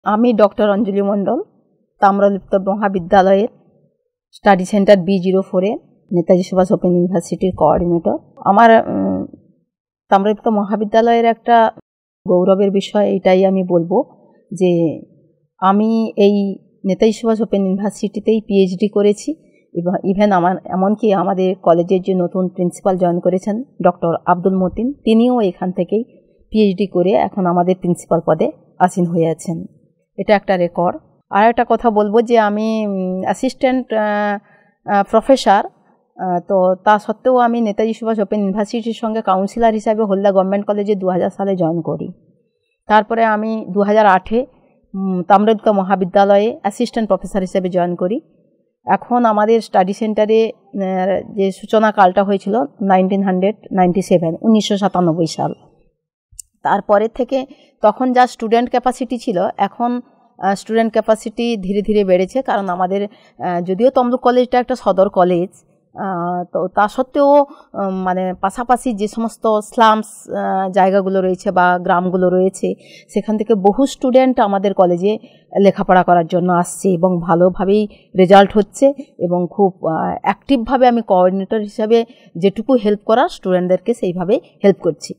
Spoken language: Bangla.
আমি ডক্টর অঞ্জলি মণ্ডল, তাম্রলিপ্ত মহাবিদ্যালয়ের স্টাডি সেন্টার B04-এ নেতাজি সুভাষ ওপেন ইউনিভার্সিটির কোঅর্ডিনেটর। আমার তাম্রলিপ্ত মহাবিদ্যালয়ের একটা গৌরবের বিষয় এটাই আমি বলবো যে আমি এই নেতাজি সুভাষ ওপেন ইউনিভার্সিটিতেই PhD করেছি। ইভেন এমনকি আমাদের কলেজের যে নতুন প্রিন্সিপাল জয়েন করেছেন ডক্টর আব্দুল মতিন, তিনিও এখান থেকেই PhD করে এখন আমাদের প্রিন্সিপাল পদে আসীন হয়ে আছেন। এটা একটা রেকর্ড। আর একটা কথা বলবো যে আমি অ্যাসিস্ট্যান্ট প্রফেসর, তো তা সত্ত্বেও আমি নেতাজি সুভাষ ওপেন ইউনিভার্সিটির সঙ্গে কাউন্সিলর হিসাবে হলদা গভর্নমেন্ট কলেজে 2000 সালে জয়েন করি। তারপরে আমি 2008-এ তাম্রলিপ্ত মহাবিদ্যালয়ে অ্যাসিস্ট্যান্ট প্রফেসর হিসেবে জয়েন করি। এখন আমাদের স্টাডি সেন্টারে যে সূচনা কালটা হয়েছিল 1997 সাল। তারপরে থেকে তখন যা স্টুডেন্ট ক্যাপাসিটি ছিল, এখন স্টুডেন্ট ক্যাপাসিটি ধীরে ধীরে বেড়েছে। কারণ আমাদের যদিও তমলুক কলেজটা একটা সদর কলেজ, তো তা সত্ত্বেও মানে পাশাপাশি যে সমস্ত স্লামস জায়গাগুলো রয়েছে বা গ্রামগুলো রয়েছে, সেখান থেকে বহু স্টুডেন্ট আমাদের কলেজে লেখাপড়া করার জন্য আসছে এবং ভালোভাবেই রেজাল্ট হচ্ছে। এবং খুব অ্যাক্টিভভাবে আমি কোঅর্ডিনেটর হিসাবে যেটুকু হেল্প করার স্টুডেন্টদেরকে সেইভাবে হেল্প করছি।